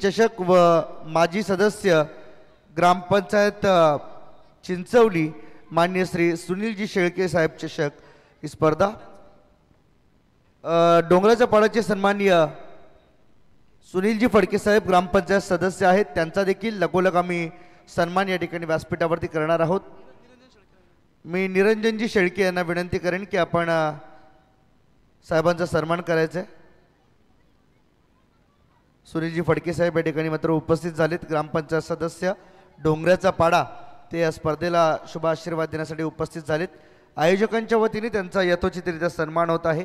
चषक व माजी सदस्य ग्रामपंचायत चिंचवली मान्य श्री सुनीलजी शेळके साहेब चषक ही स्पर्धा डोंगराच्या पाडाचे सन्माननीय सुनीलजी फडके साहेब ग्रामपंचायत सदस्य आहेत, त्यांचा देखील लगोलग आम्ही सन्मान या ठिकाणी व्यासपीठावरती करणार आहोत। मी निरंजनजी शेळके यांना विनंती करेन की आपण साहेबांचा सन्मान करायचा आहे। सुनीलजी फडके साहेब या ठिकाणी मात्र उपस्थित झालेत, ग्रामपंचायत सदस्य डोंगराचा पाडा ते या स्पर्धेला शुभ आशीर्वाद देण्यासाठी उपस्थित झालेत। आयोजकांच्या वतीने त्यांचा यथोचितरित्या सन्मान होत आहे।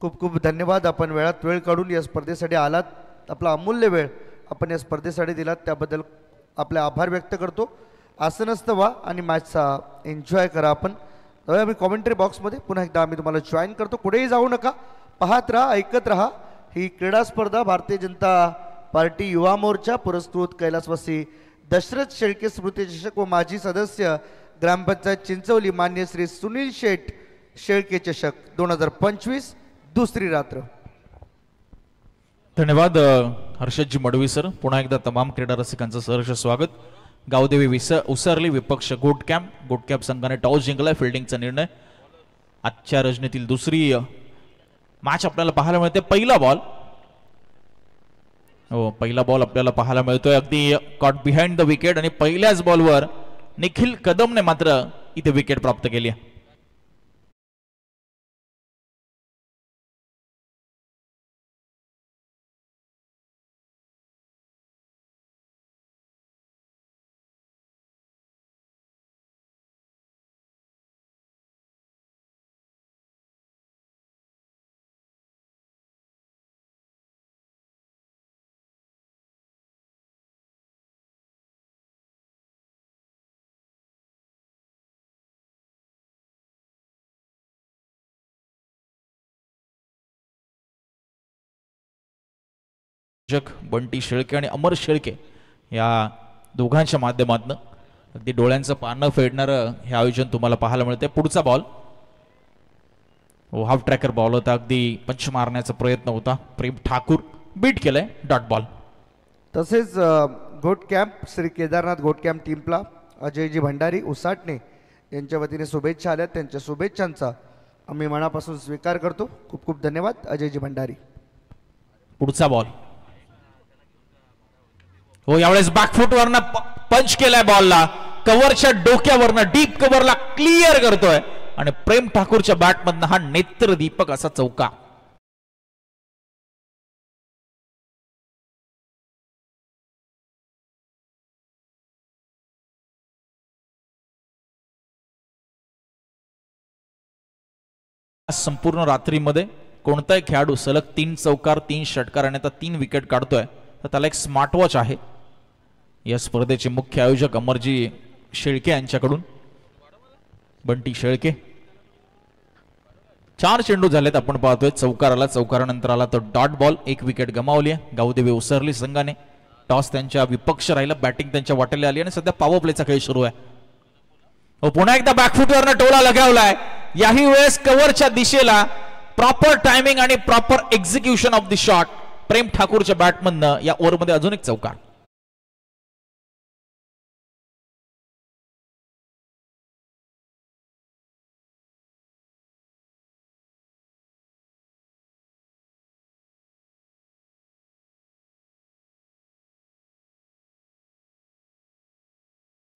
खूप खूप धन्यवाद, आपण वेळात वेळ काढून या स्पर्धेसाठी आलात, आपला अमूल्य वेळ आपण या स्पर्धेसाठी दिलात त्याबद्दल आपले आभार व्यक्त करतो। आसनस्थ व्हा आणि मॅचचा एन्जॉय करा। आपण आम्ही कॉमेंट्री बॉक्समध्ये पुन्हा एकदा आम्ही तुम्हाला जॉईन करतो, कुठेही जाऊ नका, पाहत राहा, ऐकत राहा। ही क्रीडा स्पर्धा भारतीय जनता पार्टी युवा मोर्चा पुरस्कृत कैलासवासी दशरथ शेळके स्मृती चषक व माजी सदस्य ग्रामपंचायत चिंचवली मान्य श्री सुनील शेठ शेळके चषक 2025 दुसरी रात्र। धन्यवाद हर्षदजी मडवी सर, पुन्हा एकदा तमाम क्रीडा रसिकांचं सहर्ष स्वागत। गावदेवी उसरली विपक्ष गोट कॅम्प संघाने टॉस जिंकलाय, फिल्डिंगचा निर्णय। आजच्या रजनीतील दुसरी मॅच आपल्याला पाहायला मिळते। पहिला बॉल आपल्याला पाहायला मिळतोय, अगदी कॉट बिहाइंड द विकेट आणि पहिल्याच बॉलवर निखिल कदमने मात्र इथे विकेट प्राप्त केली आहे। बंटी शेळके आणि अमर शेळके या दोघांच्या माध्यमातून अगदी डोळ्यांचं पानं फेडणारं हे आयोजन तुम्हाला पाहायला मिळते। पुढचा बॉल हाफ ट्रॅकर बॉल होता, अगदी पंच मारण्याचा प्रयत्न होता, प्रेम ठाकूर बीट केलंय, डॉट बॉल। तसेच गोट कॅम्प श्री केदारनाथ गोट कॅम्प टीमला अजयजी भंडारी उसाटणे यांच्या वतीने शुभेच्छा आल्या, त्यांच्या शुभेच्छांचा आम्ही मनापासून स्वीकार करतो। खूप खूप धन्यवाद अजयजी भंडारी। पुढचा बॉल यावेळेस बॅकफुट वरनं पंच केलाय, बॉलला कव्हरच्या डोक्यावरनं डीप कव्हरला क्लिअर करतोय आणि प्रेम ठाकूरच्या बॅटमधनं हा नेत्रदीपक असा चौका। संपूर्ण रात्रीमध्ये कोणताही खेळाडू सलग 3 चौकार 3 षटकार आणि आता 3 विकेट काढतोय तर त्याला एक स्मार्ट वॉच आहे। या स्पर्धेचे मुख्य आयोजक अमरजी शेळके यांच्याकडून बंटी शेळके। 4 चेंडू झालेत, आपण पाहतोय चौकारानंतर आला तो डॉट बॉल, 1 विकेट गमावली आहे गावदेवी उसरली संघाने। टॉस त्यांच्या विपक्ष राहिला, बॅटिंग त्यांच्या वाटेला आली आणि सध्या पॉवर प्लेचा खेळ सुरू आहे। पुन्हा एकदा बॅकफुटवरनं टोला लगावलाय, याही वेळेस कव्हरच्या दिशेला प्रॉपर टायमिंग आणि proper execution of the shot Prem ठाकूरच्या बॅटमधनं या ओव्हरमध्ये अजून एक चौकार।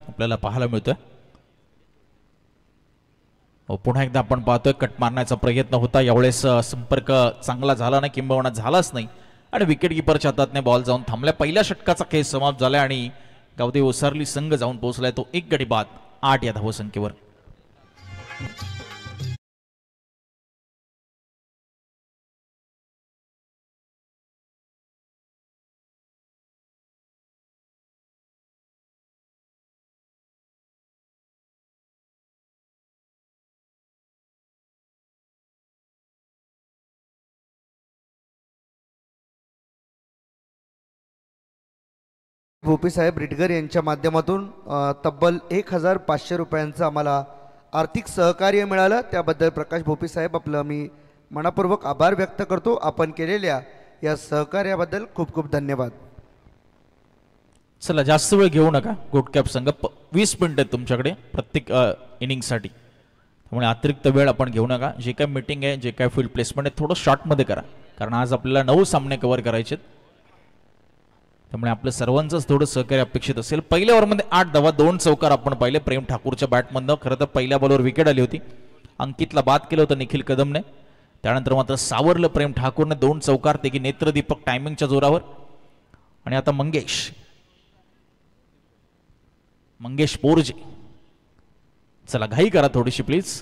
आपल्याला पाहायला मिळतोय पुन्हा एकदा आपण पाहतोय कट मारण्याचा प्रयत्न होता, यावेळेस संपर्क चांगला झाला नाही, किंबहुना झालाच नाही आणि विकेट कीपरच्या हातातने बॉल जाऊन थांबला। पहिल्या षटकाचा खेळ समाप्त झाला आणि गावदेवी उसरली संघ जाऊन पोहोचलाय तो 1 गडी बाद 8 या धावसंख्येवर। भोपी साहेब रिटगर यांच्या माध्यमातून तब्बल 1500 रुपयांचं आम्हाला आर्थिक सहकार्य मिळालं, त्याबद्दल प्रकाश भोपी साहेब आपलं मी मनापूर्वक आभार व्यक्त करतो। आपण केलेल्या या सहकार्याबद्दल खूप खूप धन्यवाद। चला जास्त वेळ घेऊ नका. गोटकॅप संघ 20 मिनिटं आहेत तुमच्याकडे प्रत्येक इनिंगसाठी, त्यामुळे अतिरिक्त वेळ आपण घेऊ नका. जे काय मीटिंग आहे, जे काय फील्ड प्लेसमेंट आहे, थोडं शॉर्टमध्ये करा, कारण आज आपल्याला 9 सामने कव्हर करायचे आहेत. त्यामुळे आपलं सर्वांचंच थोडं सहकार्य अपेक्षित असेल. पहिल्या ओव्हरमध्ये 8 धावा 2 चौकार आपण पाहिले प्रेम ठाकूरच्या बॅटमधनं. खरं तर पहिल्या बॉलवर विकेट आली होती, अंकितला बाद केलं होतं निखिल कदमने. त्यानंतर मात्र सावरलं प्रेम ठाकूरने 2 चौकार, ते की नेत्रदीपक टायमिंगच्या जोरावर. आणि आता मंगेश पोरजे, चला घाई करा थोडीशी प्लीज.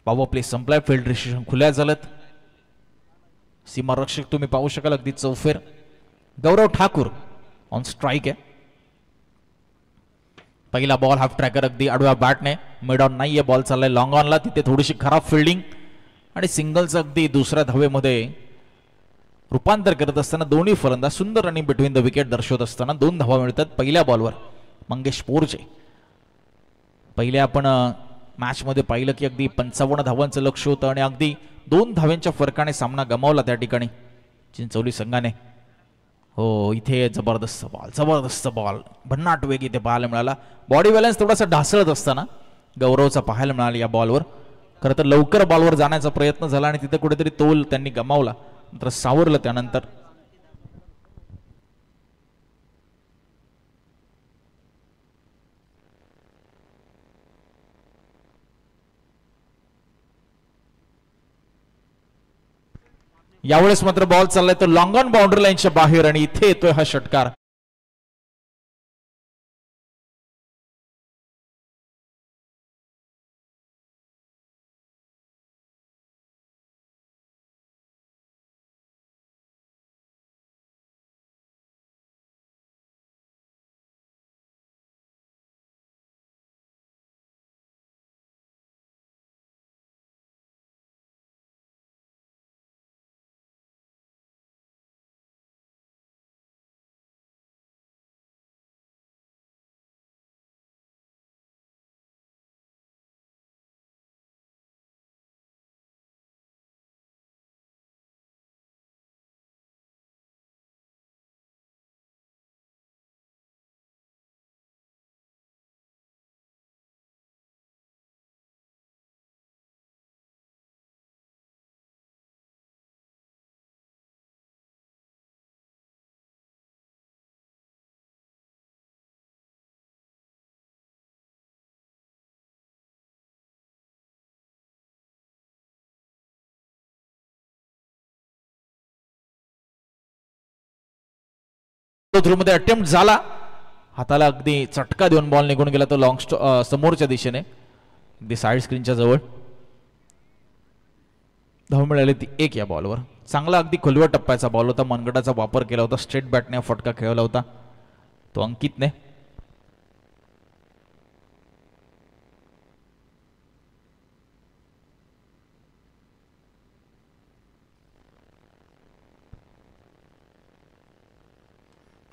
पॉवर प्ले संपलाय, फील्ड डिसिजन खुल्या झालेत. सीमारक्षक तुम्ही पाहू शकाल अगदी चौफेर. गौरव ठाकूर ऑन स्ट्राईक आहे. पहिला बॉल हाफ ट्रॅकर अगदी आडव्या बॅटने, मिड ऑन नाहीये, बॉल चाललाय लॉंग ऑनला. तिथे थोडीशी खराब फिल्डिंग आणि सिंगलचं अगदी दुसऱ्या धावेमध्ये रूपांतर करत असताना दोन्ही फलंदाज सुंदर रनिंग बिटवीन द विकेट दर्शवत असताना 2 धावा मिळतात पहिल्या बॉलवर मंगेश पोरजे. पहिले आपण मॅचमध्ये पाहिलं की अगदी 55 धावांचं लक्ष होतं आणि अगदी 2 धाव्यांच्या फरकाने सामना गमावला त्या ठिकाणी चिंचवली संघाने. हो, इथे जबरदस्त बॉल भन्नाट वेग इथे पाहायला मिळाला. बॉडी बॅलन्स थोडासा ढासळत असताना गौरवचा पाहायला मिळाला या बॉलवर. खरं तर लवकर बॉलवर जाण्याचा प्रयत्न झाला आणि तिथे कुठेतरी तोल त्यांनी गमावला, मात्र सावरलं त्यानंतर. यावेळेस मात्र बॉल चाललाय तो लॉंग ऑन बाउंड्री लाईनच्या बाहेर आणि इथे येतोय हा षटकार. मध्ये अटेम्प्ट झाला, हाताला अगदी चटका देऊन बॉल निघून गेला तो लॉंग समोरच्या दिशेने अगदी साइड स्क्रीनच्या जवळ. धाव मिळाली ती 1 या बॉलवर. चांगला अगदी खोलव्या टप्प्याचा बॉल होता, मनगटाचा वापर केला होता, स्ट्रेट बॅटने फटका खेळवला होता तो अंकितने.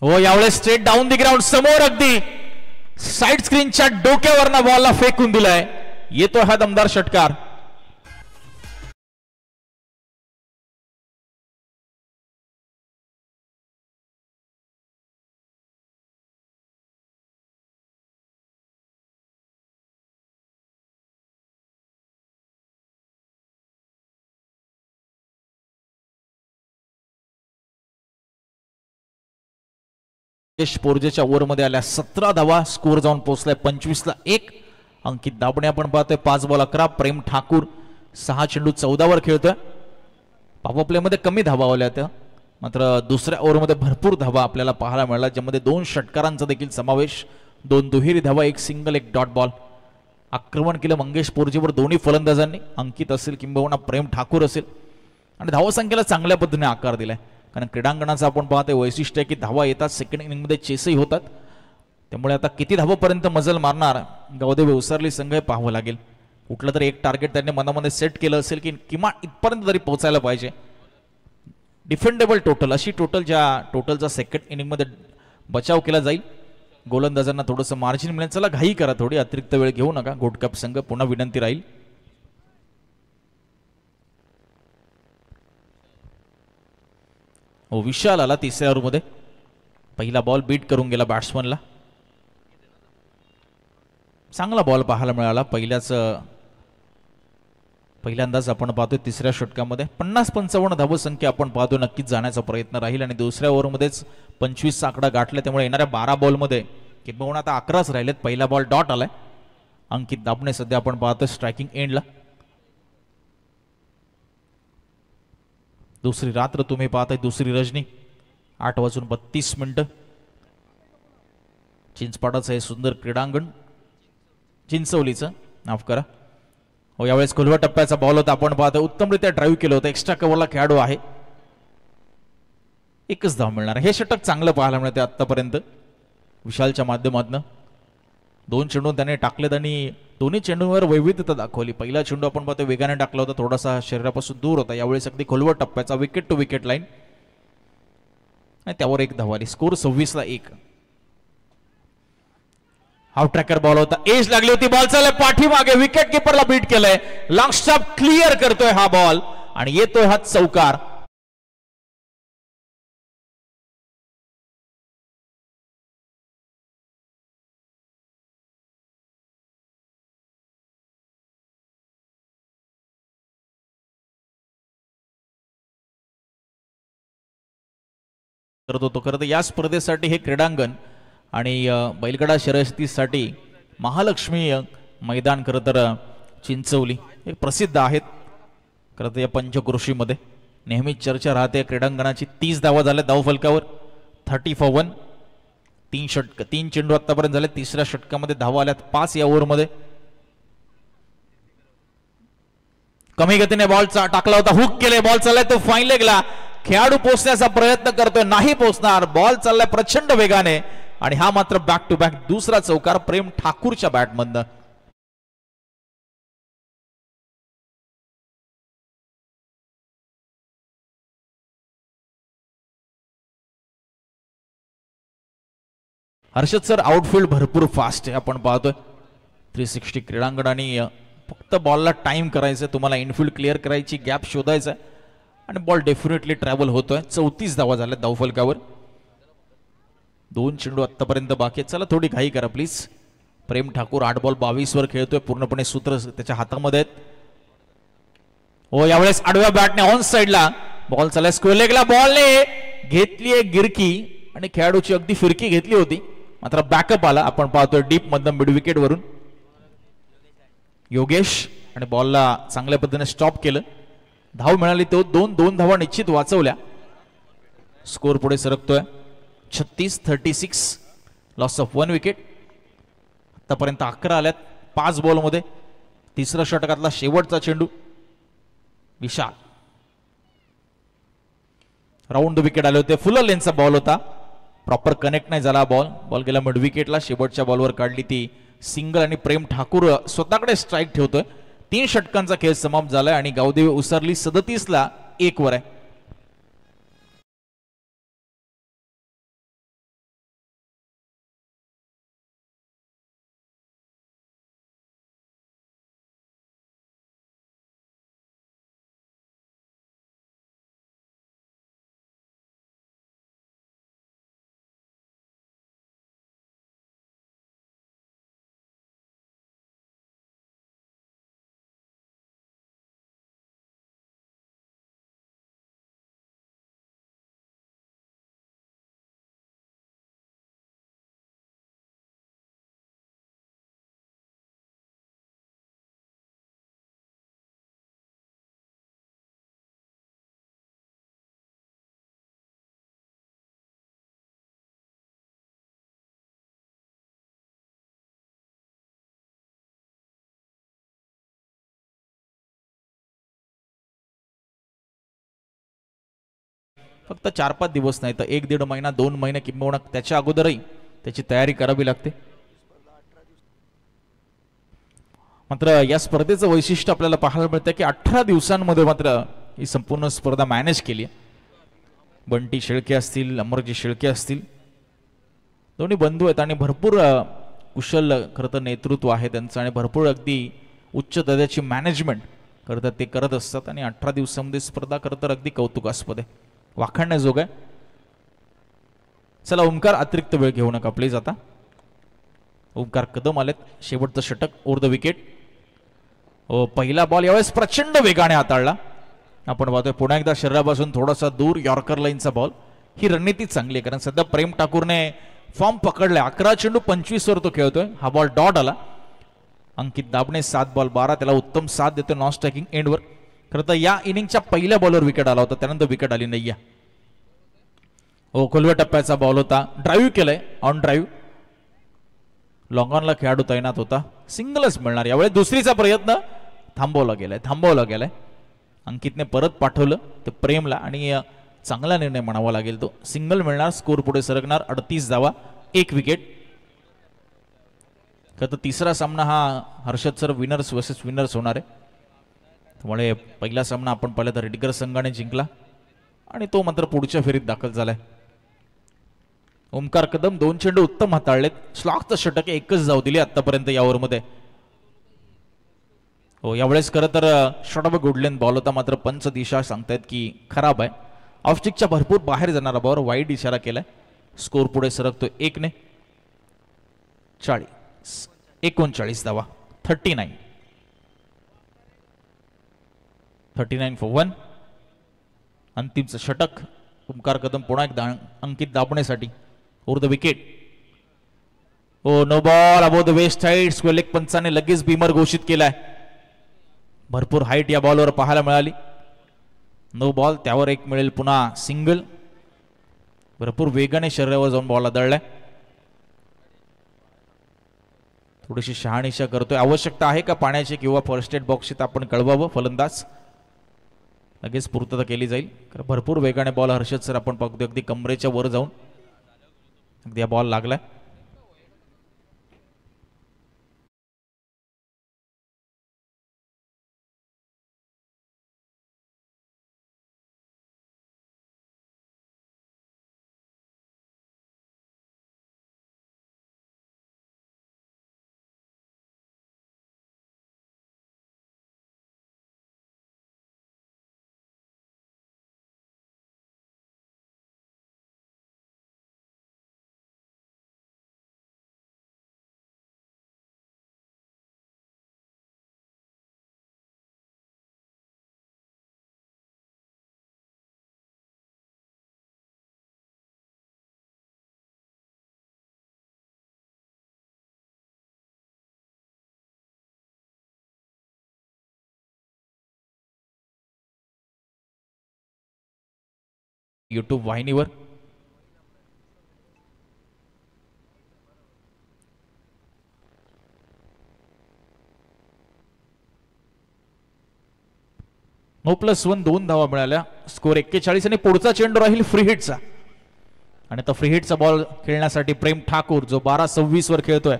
हो, यावेळेस स्ट्रेट डाऊन दी ग्राउंड समोर अगदी साइड स्क्रीनच्या डोक्यावरनं बॉलला फेकून दिलाय. येतो हा दमदार षटकार. पोरजेच्या ओव्हरमध्ये आल्या 17 धावा, स्कोर जाऊन पोहोचलाय 25ला 1. अंकित दाबणे आपण पाहतोय 5 बॉल 11. प्रेम ठाकूर 6 चेंडू 14 वर खेळतोय. पॉवर प्ले मध्ये कमी धावा आल्या त्या, मात्र दुसऱ्या ओव्हरमध्ये भरपूर धावा आपल्याला पाहायला मिळाला, ज्यामध्ये 2 षटकारांचा देखील समावेश, 2 दुहेरी धावा, 1 सिंगल, 1 डॉट बॉल. आक्रमण केलं मंगेश पोरजेवर दोन्ही फलंदाजांनी, अंकित असेल किंबहुना प्रेम ठाकूर असेल, आणि धावसंख्येला चांगल्या पद्धतीने आकार दिलाय. कारण क्रीडांगणाचं आपण पाहतोय वैशिष्ट्य आहे की धावा येतात, सेकंड इनिंगमध्ये चेसही होतात. त्यामुळे आता किती धावापर्यंत मजल मारणार गावदेवी उसरली संघ हे पाहावं लागेल. कुठलं तरी एक टार्गेट त्यांनी मनामध्ये सेट केलं असेल की किमान इथपर्यंत तरी पोहोचायला पाहिजे. डिफेंडेबल टोटल, अशी टोटल ज्या टोटलचा सेकंड इनिंगमध्ये बचाव केला जाईल. गोलंदाजांना थोडंसं मार्जिन मिळेल. चला घाई करा थोडी, अतिरिक्त वेळ घेऊ नका. गोल्डकप संघ पुन्हा विनंती राहील. हो विशाल आला तिसऱ्या ओव्हरमध्ये. पहिला बॉल बीट करून गेला बॅट्समनला. चांगला बॉल पाहायला मिळाला. पहिल्यांदाच आपण पाहतोय तिसऱ्या षटकामध्ये 50-55 धावसंख्या आपण पाहतो. नक्कीच जाण्याचा प्रयत्न राहील आणि दुसऱ्या ओव्हरमध्येच 25 आकडा गाठला. त्यामुळे येणाऱ्या 12 बॉलमध्ये किंबहुना आता 11च राहिलेत. पहिला बॉल डॉट आलाय. अंकित दाबणे सध्या आपण पाहतोय स्ट्रायकिंग एंडला. दुसरी रात्र तुम्ही पाहताय, दुसरी रजनी. 8:32 चिंचपाडाचं हे सुंदर क्रीडांगण, चिंचवलीचं माफ करा. हो यावेळेस खुलवा टप्प्याचा बॉल होता. आपण पाहतोय उत्तमरित्या ड्राईव्ह केलं होतं. एक्स्ट्रा कव्हरला खेळाडू आहे. एकच धाव मिळणार. हे षटक चांगलं पाहायला मिळते आतापर्यंत विशालच्या माध्यमातून. 2 चेंडू त्याने टाकलेत आणि दोन्ही चेंडूंवर वैविध्यता दाखवली. पहिला चेंडू आपण पाहतो वेगाने टाकला होता, थोडासा शरीरापासून दूर होता. यावेळेस अगदी खोलवर टप्प्याचा विकेट टू विकेट लाईन आणि त्यावर 1 धाव आली. स्कोर 26-1. हाफ ट्रॅकर बॉल होता. एज लागली होती. बॉल चाललाय पाठीमागे. विकेट किपरला बीट केलंय. लॉंग स्टॉप क्लिअर करतोय हा बॉल आणि येतोय हा चौकार. करतो तो करतो. या स्पर्धेसाठी हे क्रीडांगण आणि बैलगाडा शर्यतीसाठी महालक्ष्मी मैदान खरं तर चिंचवली हे प्रसिद्ध आहेत. खरं तर या पंचकृषीमध्ये नेहमीच चर्चा राहते क्रीडांगणाची. 30 धावा झाल्या धाव फलकावर. 30 for 1. 3 चेंडू आतापर्यंत झाले. तिसऱ्या षटकामध्ये धावा आल्यात 5 या ओव्हरमध्ये. कमी गतीने बॉल टाकला होता. हुक केले. बॉल चाललाय तो फाईन लेगला. खेळाडू पोहोचण्याचा प्रयत्न करतोय, नाही पोहोचणार. बॉल चाललाय प्रचंड वेगाने आणि हा मात्र बॅक टू बॅक दुसरा चौकार प्रेम ठाकूरच्या बॅटमधनं. हर्षद सर आउटफील्ड भरपूर फास्ट आहे आपण पाहतोय. 360 क्रीडांगण आणि फक्त बॉलला टाइम करायचं, तुम्हाला इनफिल्ड क्लिअर करायची, गॅप शोधायचा आणि बॉल डेफिनेटली ट्रॅव्हल होतोय. 34 धावा झाल्या धावफलकावर. 2 चेंडू आतापर्यंत बाकी. चला थोडी घाई करा प्लीज. प्रेम ठाकूर 8 बॉल 22 वर खेळतोय. पूर्णपणे सूत्र त्याच्या हातामध्ये आहेत. हो यावेळेस आडव्या बॅटने ऑन साइडला बॉल चालला. स्क्वेअर लेगला बॉलने घेतली एक गिरकी आणि खेळाडूची अगदी फिरकी घेतली होती, मात्र बॅकअप आला. आपण पाहतोय डीप मधनं मिड विकेट वरून योगेश आणि बॉलला चांगल्या पद्धतीने स्टॉप केलं. धाव मिळाली तो 2 धावा निश्चित वाचवल्या. स्कोर पुढे सरकतोय 36-36. Loss of 1 wicket. आतापर्यंत 11 आल्यात 5 बॉलमध्ये. तिसऱ्या षटकातला शेवटचा चेंडू विशाल. राऊंड विकेट आले होते. फुल लेनचा बॉल होता. प्रॉपर कनेक्ट नाही झाला बॉल. बॉल गेला मिड विकेटला. शेवटच्या बॉलवर काढली ती सिंगल आणि प्रेम ठाकूर स्वतःकडे स्ट्राईक ठेवतोय. 3 षटकांचा खेळ समाप्त झालाय आणि गावदेवी उसरली 37ला 1 वर आहे. फक्त 4-5 दिवस नाही तर 1-1.5 महिना 2 महिने किंबहुना त्याच्या अगोदरही त्याची तयारी करावी लागते. मात्र या स्पर्धेचं वैशिष्ट्य आपल्याला पाहायला मिळतं की 18 दिवसांमध्ये मात्र ही संपूर्ण स्पर्धा मॅनेज केली. बंटी शेळके असतील, अमरजी शेळके असतील, दोन्ही बंधू आहेत आणि भरपूर कुशल खरं तर नेतृत्व आहे त्यांचं आणि भरपूर अगदी उच्च दर्जाची मॅनेजमेंट खरं तर ते करत असतात आणि 18 दिवसांमध्ये स्पर्धा खरं तर अगदी कौतुकास्पद आहे. वाखाणण्याजोग आहे. चला ओमकार अतिरिक्त वेळ घेऊ नका प्लीज. आता ओमकार कदम आलेत. शेवटचं षटक ओव्हर द विकेट. पहिला बॉल यावेळेस प्रचंड वेगाने हाताळला. आपण पाहतोय पुन्हा एकदा शरीरापासून थोडासा दूर यॉर्कर लाईनचा बॉल. ही रणनीती चांगली आहे कारण सध्या प्रेम ठाकूरने फॉर्म पकडलाय. 11 चेंडू 25 वर तो खेळतोय. हा बॉल डॉट आला. अंकित दाबणे 7 बॉल 12, त्याला उत्तम साथ देतो नॉन स्ट्रायकिंग एंडवर. खरं तर या इनिंगच्या पहिल्या बॉलवर विकेट आला होता, त्यानंतर विकेट आली नाही. खोलव्या टप्प्याचा बॉल होता. ड्राईव्ह केलंय, ऑन ड्राईव्ह. लॉंग ऑनला खेळाडू तैनात होता. सिंगलच मिळणार. यावेळी दुसरीचा प्रयत्न थांबवला गेलाय. अंकितने परत पाठवलं ते प्रेमला आणि चांगला निर्णय म्हणावा लागेल तो. सिंगल मिळणार, स्कोर पुढे सरकणार. 38 धावा, 1 विकेट. खरं तर तिसरा सामना हा Harshad sir winners versus winners होणार आहे. त्यामुळे पहिला सामना आपण पाहिला तर रेडगर संघाने जिंकला आणि तो मात्र पुढच्या फेरीत दाखल झालाय. ओमकार कदम 2 चेंडू उत्तम हाताळलेत. स्लॉगचं षटक एकच धाव दिली आतापर्यंत या ओव्हरमध्ये. यावेळेस खरं तर शॉर्ट ऑफ गुडलेन बॉल होता, मात्र पंच दिशा सांगतायत की खराब आहे. ऑफस्टिकच्या भरपूर बाहेर जाणारा बॉल, वाईड इशारा केलाय. स्कोर पुढे सरकतो 1 ने. 39 धावा, 39 फॉर 1. अंतिमचं षटक ओमकार कदम पुन्हा एकदा अंकित दाबण्यासाठी over the wicket. No ball above the waist side. Square leg पंचाने लगेच बीमर घोषित केलाय. भरपूर हाईट या बॉलवर पाहायला मिळाली. नो बॉल, त्यावर 1 मिळेल पुन्हा सिंगल. भरपूर वेगाने शरीरावर जाऊन बॉल आदळलाय. थोडीशी शहानिशा करतोय. आवश्यकता आहे का पाण्याची किंवा फर्स्ट एड बॉक्सशीत आपण कळवावं. फलंदाज लगेच पूर्तता केली जाईल. भरपूर वेगाने बॉल हर्षद सर आपण बघतोय अगदी कमरेच्या वर जाऊन अगदी हा बॉल लागलाय. यूट्यूब वाहिनीवर +1, 2 धावा मिळाल्या. स्कोर 41 आणि पुढचा चेंडू राहील फ्री हिटचा. आणि तो फ्री हिटचा बॉल खेळण्यासाठी प्रेम ठाकूर जो 12-26 वर खेळतोय.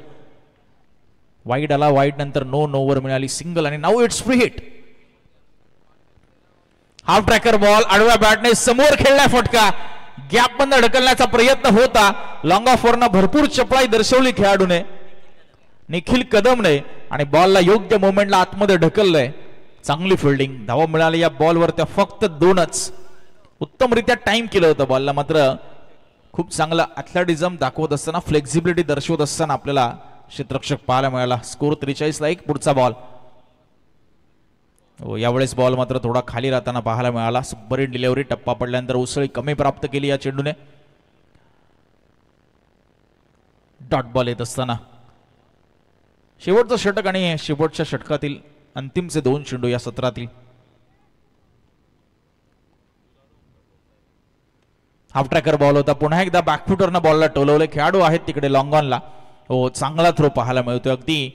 वाईड आला, वाईड नंतर नो वर मिळाली सिंगल आणि now it's free hit. Half tracker ball आडव्या बॅटने समोर खेळला. फटका गॅप बंद ढकलण्याचा प्रयत्न होता. लॉंग ऑफ वरनं भरपूर चपळाई दर्शवली खेळाडूने निखिल कदमने आणि बॉलला योग्य मोमेंटला आतमध्ये ढकललंय. चांगली फिल्डिंग. धावा मिळाली या बॉलवर त्या फक्त 2च. उत्तमरित्या टाइम केलं होतं बॉलला. मात्र खूप चांगला ॲथलेटिझम दाखवत असताना, फ्लेक्झिबिलिटी दर्शवत असताना आपल्याला क्षेत्ररक्षक पाहायला मिळाला. स्कोर 43 ला 1. पुढचा बॉल. यावेळेस बॉल मात्र थोडा खाली राहताना पाहायला मिळाला. Superhit delivery. टप्पा पडल्यानंतर उसळी कमी प्राप्त केली या चेंडूने. डॉट बॉल येत असताना शेवटचं षटक आणि शेवटच्या षटकातील अंतिमचे 2 चेंडू या सत्रातील. हाफ ट्रॅकर बॉल होता. पुन्हा एकदा बॅकफुटरनं बॉलला टोलवले. खेळाडू आहेत तिकडे लॉंग ऑनला. चांगला थ्रो पाहायला मिळतोय. अगदी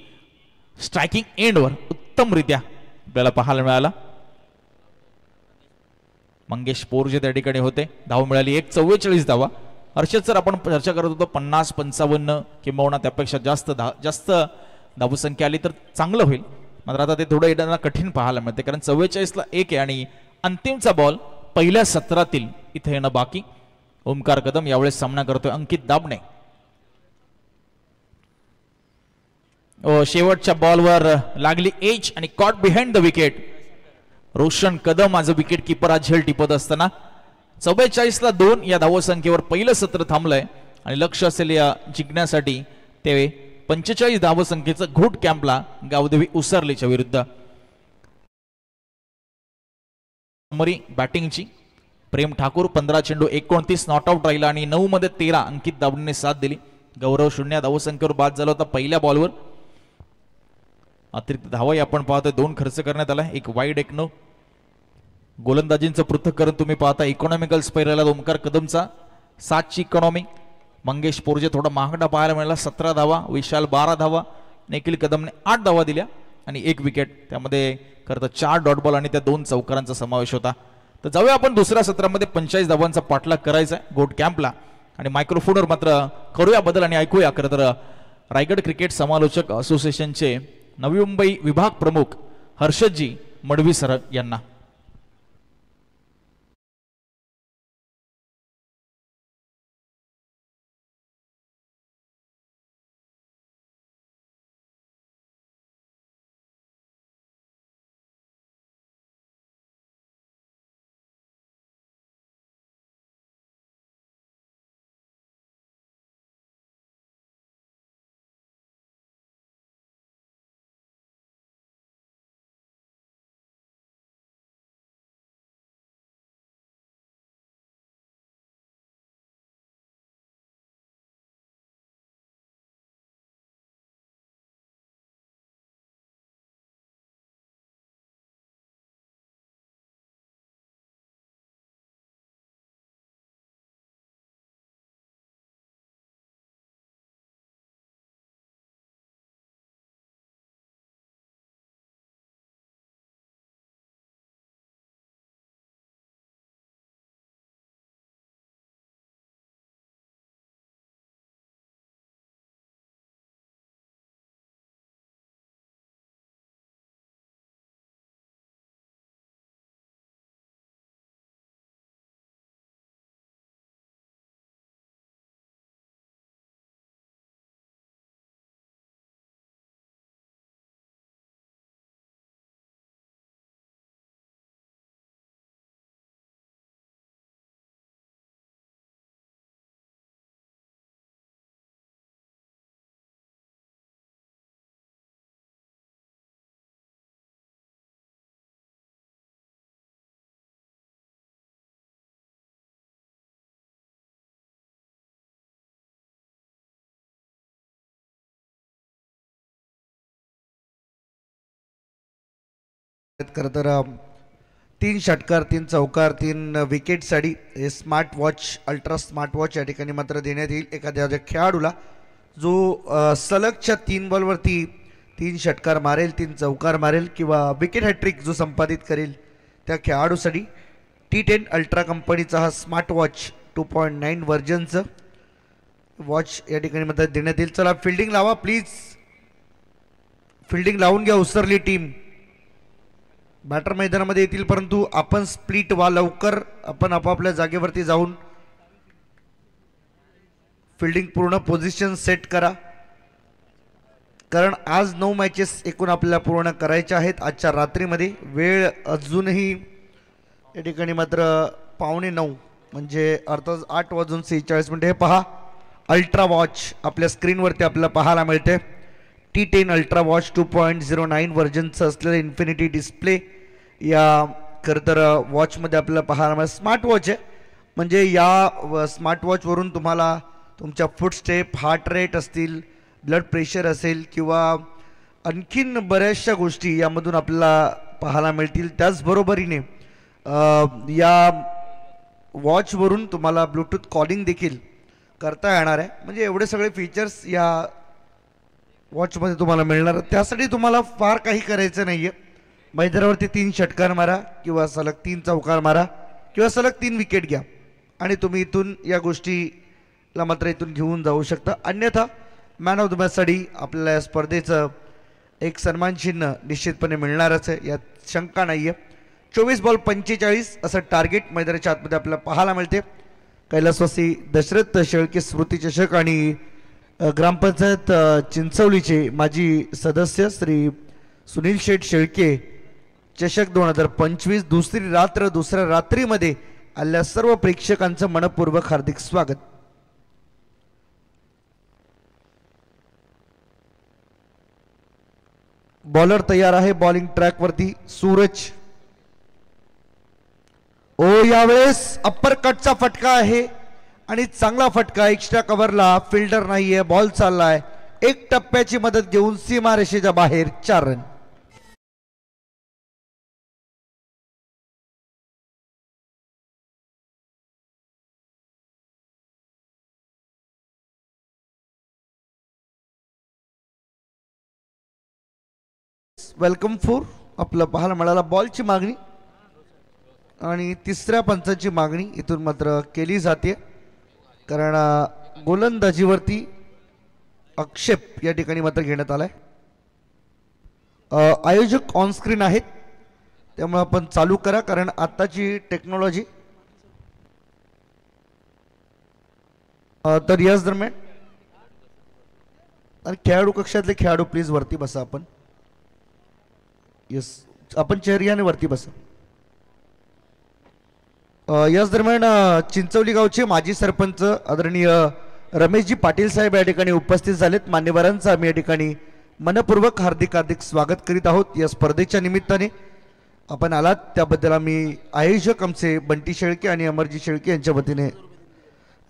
स्ट्रायकिंग एंडवर उत्तमरित्या आपल्याला पाहायला मिळाला. मंगेश पोरजे त्या ठिकाणी होते. धाव मिळाली 1. 44 धावा. हर्षद सर आपण चर्चा करत होतो 50-55 किंबहुना त्यापेक्षा जास्त धावसंख्या आली तर चांगलं होईल. मात्र आता ते थोडं येताना कठीण पाहायला मिळते कारण 44 ला 1 आहे आणि अंतिमचा बॉल पहिल्या सत्रातील इथे येणं बाकी. ओमकार कदम यावेळेस सामना करतोय अंकित दाबणे. शेवटच्या बॉलवर लागली एज आणि caught behind the wicket. Roshan Kadam माझं विकेट किपर आज झेल टिपत असताना 44ला 2 या धावसंख्येवर पहिलं सत्र थांबलंय आणि लक्ष असेल या जिंकण्यासाठी ते 45 धावसंख्येचं घोट कॅम्पला गावदेवी उसरलीच्या विरुद्ध. बॅटिंगची प्रेम ठाकूर 15 चेंडू 29 नॉट आउट राहिला आणि 9 मध्ये 13 अंकित दाबडेने साथ दिली. गौरव 0 धावसंख्येवर बाद झाला होता पहिल्या बॉलवर. अतिरिक्त धावाही आपण पाहतोय 2 खर्च करण्यात आला, एक वाईड एक नो. गोलंदाजींचं पृथक्करण तुम्ही पाहता इकॉनॉमिकल स्पैरला ओमकार कदमचा 7ची इकॉनॉमी. मंगेश पोरजे थोडा महागडा पाहायला मिळाला 17 धावा, विशाल 12 धावा, निखिल कदमने 8 धावा दिल्या आणि 1 विकेट. त्यामध्ये खरं 4 डॉट बॉल आणि त्या 2 चौकारांचा समावेश होता. तर जाऊया आपण दुसऱ्या सत्रामध्ये 45 धावांचा पाठलाग करायचा आहे गोट कॅम्पला आणि मायक्रोफोनवर मात्र करूया बदल आणि ऐकूया खरं तर रायगड क्रिकेट समालोचक असोसिएशनचे नवी मुंबई विभाग प्रमुख हर्षदजी मडवी सर यांना. खरं तर 3 षटकार 3 चौकार 3 विकेटसाठी हे smart watch ultra smart watch या ठिकाणी मात्र देण्यात येईल एखाद्या खेळाडूला जो सलगच्या 3 बॉलवरती 3 षटकार मारेल 3 चौकार मारेल किंवा विकेट हॅट्रिक जो संपादित करेल त्या खेळाडूसाठी T10 अल्ट्रा कंपनीचा हा स्मार्ट वॉच 2.9 व्हर्जनचं वॉच या ठिकाणी मात्र देण्यात येईल. चला फिल्डिंग लावा प्लीज, फिल्डिंग लावून घ्या उसरली टीम. बॅटर मैदानामध्ये येतील परंतु आपण स्प्लिट व्हा लवकर, आपण आपापल्या जागेवरती जाऊन फिल्डिंग पूर्ण पोझिशन सेट करा कारण आज 9 मॅचेस एकूण आपल्याला पूर्ण करायच्या आहेत आजच्या रात्रीमध्ये. वेळ अजूनही या ठिकाणी मात्र 8:45 म्हणजे अर्थात 8:46 हे पहा अल्ट्रा वॉच आपल्या स्क्रीनवरती आपल्याला पाहायला मिळते. T10 अल्ट्रा वॉच 2.09 व्हर्जनचं असलेलं इन्फिनिटी डिस्प्ले या खरं तर वॉचमध्ये आपल्याला पाहायला मिळेल. स्मार्ट वॉच आहे म्हणजे या स्मार्ट वॉचवरून तुम्हाला तुमच्या फुटस्टेप हार्ट रेट असतील ब्लड प्रेशर असेल किंवा आणखीन बऱ्याचशा गोष्टी यामधून आपल्याला पाहायला मिळतील. त्याचबरोबरीने या वॉचवरून तुम्हाला ब्लूटूथ कॉलिंग देखील करता येणार आहे. म्हणजे एवढे सगळे फीचर्स या वॉचमध्ये तुम्हाला मिळणार. त्यासाठी तुम्हाला फार काही करायचं नाही आहे. मैदानावरती 3 षटकार मारा किंवा सलग 3 चौकार मारा किंवा सलग 3 विकेट घ्या आणि तुम्ही इथून या गोष्टीला मात्र इथून घेऊन जाऊ शकता. अन्यथा मॅन ऑफ द मॅचसाठी आपल्याला या स्पर्धेचं एक सन्मान चिन्ह निश्चितपणे मिळणारच आहे, यात शंका नाही आहे. 24 बॉल 45 असं टार्गेट मैदानाच्या आतमध्ये आपल्याला पाहायला मिळते. कैलासवासी दशरथ शेळके स्मृती चषक आणि ग्रामपंचायत चिंचवलीचे माजी सदस्य श्री सुनील शेठ शेळके चषक 2025 दुसरी रात्र दुसऱ्या रात्रीमध्ये आलेल्या सर्व प्रेक्षकांचं मनपूर्वक हार्दिक स्वागत. बॉलर तयार आहे बॉलिंग ट्रॅक वरती सूरज. ओ यावेळेस अप्पर कटचा फटका आहे आणि चांगला फटका. एक्स्ट्रा कव्हरला फिल्डर नाहीये, बॉल चाललाय. एक टप्प्याची मदत घेऊन सीमारेषेच्या बाहेर 4 रन. वेलकम फॉर आपलं पाहायला मिळाला बॉलची मागणी आणि तिसऱ्या पंचाची मागणी इथून मात्र केली जाते, कारण गोलंदाजीवरती आक्षेप या ठिकाणी मात्र घेण्यात आलाय. आयोजक ऑन स्क्रीन आहेत त्यामुळे आपण चालू करा, कारण आताची टेक्नॉलॉजी. तर याच दरम्यान आणि खेळाडू कक्षातले खेळाडू प्लीज वरती बसा. आपण यस आपण चेअर घ्या आणि वरती बसा. याच दरम्यान चिंचवली गावचे माजी सरपंच आदरणीय रमेशजी पाटील साहेब या ठिकाणी उपस्थित झालेत. मान्यवरांचं आम्ही या ठिकाणी मनपूर्वक हार्दिक हार्दिक स्वागत करीत आहोत. या स्पर्धेच्या निमित्ताने आपण आलात त्याबद्दल आम्ही आयोजक आमचे बंटी शेळके आणि अमरजी शेळके यांच्या वतीने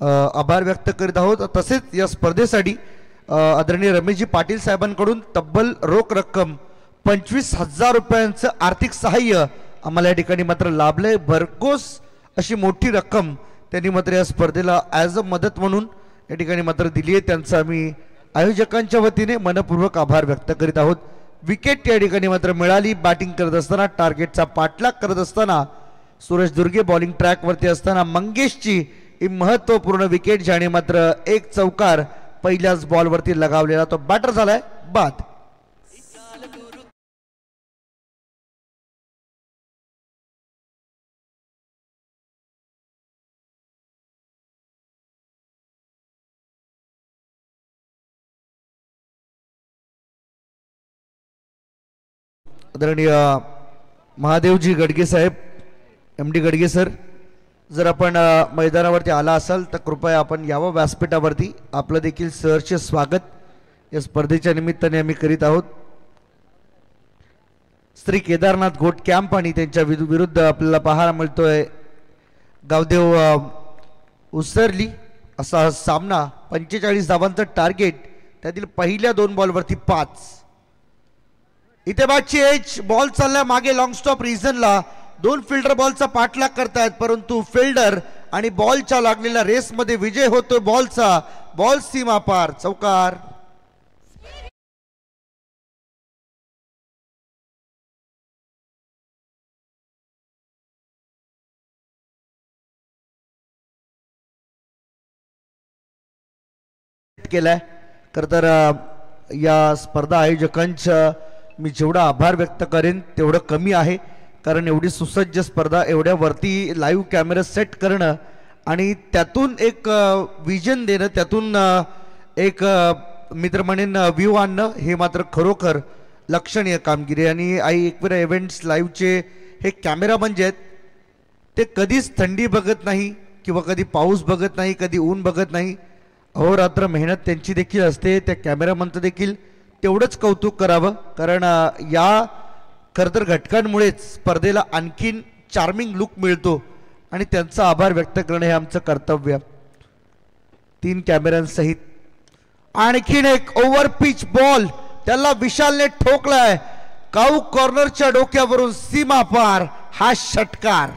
आभार व्यक्त करीत आहोत. तसेच या स्पर्धेसाठी आदरणीय रमेशजी पाटील साहेबांकडून तब्बल रोख रक्कम 25,000 रुपयांचं आर्थिक सहाय्य आम्हाला या ठिकाणी मात्र लाभलंय. भरघोस अशी मोठी रक्कम त्यांनी मात्र या स्पर्धेला ॲज अ मदत म्हणून या ठिकाणी मात्र दिली आहे. त्यांचा आम्ही आयोजकांच्या वतीने मनपूर्वक आभार व्यक्त करीत आहोत. विकेट या ठिकाणी मात्र मिळाली. बॅटिंग करत असताना टार्गेटचा पाठलाग करत असताना सुरेश दुर्गे बॉलिंग ट्रॅकवरती असताना मंगेशची ही महत्त्वपूर्ण विकेट, ज्याने मात्र एक चौकार पहिल्याच बॉलवरती लगावलेला तो बॅटर झालाय बाद. आदरणीय महादेवजी गडगे साहेब, MD गडगे सर, जर आपण मैदानावरती आला असाल तर कृपया आपण यावं व्यासपीठावरती. आपलं देखील सहर्ष स्वागत या स्पर्धेच्या निमित्ताने आम्ही करीत आहोत. श्री केदारनाथ गोट कॅम्प आणि त्यांच्या विरुद्ध आपल्याला पाहायला मिळतोय गावदेव उसरली असा हा सामना. 45 धावांचं टार्गेट, त्यातील पहिल्या 2 बॉलवरती 5. इथे बॅटची एज, बॉल चाललाय मागे लॉंग स्टॉप रिझनला. 2 फिल्डर बॉलचा पाठलाग करतायत, परंतु फिल्डर आणि बॉलच्या लागलेल्या रेसमध्ये विजय होतोय बॉलचा. बॉल सीमा पार, चौकार. केलाय. खरं तर या स्पर्धा आयोजकांच्या मी जेवढा आभार व्यक्त करेन तेवढं कमी आहे, कारण एवढी सुसज्ज स्पर्धा, एवढ्या वरती लाईव्ह कॅमेरा सेट करणं आणि त्यातून एक विजन देणं, त्यातून एक मित्र म्हणेन व्ह्यू आणणं, हे मात्र खरोखर लक्षणीय कामगिरी. आणि एकविरा इव्हेंट्स लाईव्हचे हे कॅमेरामन जे आहेत ते कधीच थंडी बघत नाही किंवा कधी पाऊस बघत नाही, कधी ऊन बघत नाही. अहोरात्र मेहनत त्यांची देखील असते. त्या कॅमेरामनचं देखील तेवढंच कौतुक करावं, कारण या खरं तर घटकांमुळेच स्पर्धेला आणखीन चार्मिंग लुक मिळतो आणि त्यांचा आभार व्यक्त करणं हे आमचं कर्तव्य. 3 कॅमेऱ्यांसहित आणखीन एक ओव्हर पिच बॉल, त्याला विशालने ठोकलाय. काऊ कॉर्नरच्या डोक्यावरून सीमा पार, हा षटकार.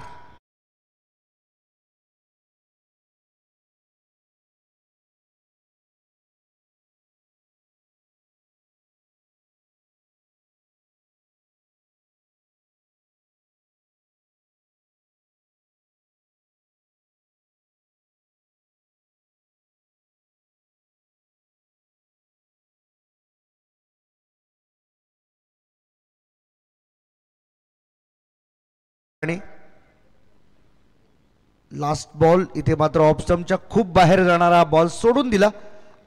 लास्ट बॉल इथे मात्र ऑफ स्टंपच्या खूप बाहेर जाणारा बॉल सोडून दिला.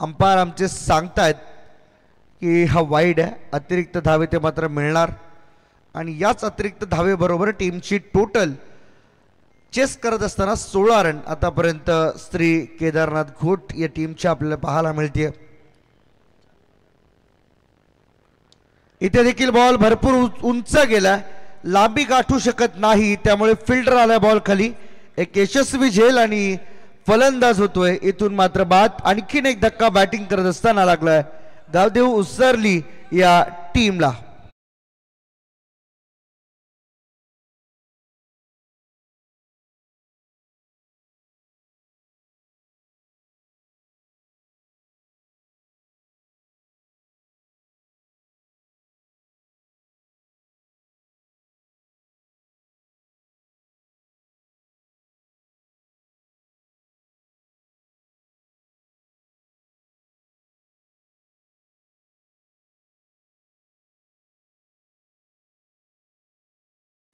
अंपायर आमचे सांगतायत की हा वाईड आहे, अतिरिक्त धावे ते मात्र मिळणार. आणि याच अतिरिक्त धावेबरोबर टीमची टोटल चेस करत असताना 16 रन आतापर्यंत श्री केदारनाथ घोट या टीमच्या आपल्याला पाहायला मिळते. इथे देखील बॉल भरपूर उंच गेला, लांबी गाठू शकत नाही, त्यामुळे फिल्डर आला बॉल खाली. एक यशस्वी झेल आणि फलंदाज होतोय. इथून मात्र बाद. आणखीन एक धक्का बॅटिंग करत असताना लागलाय गावदेव उसरली या टीमला.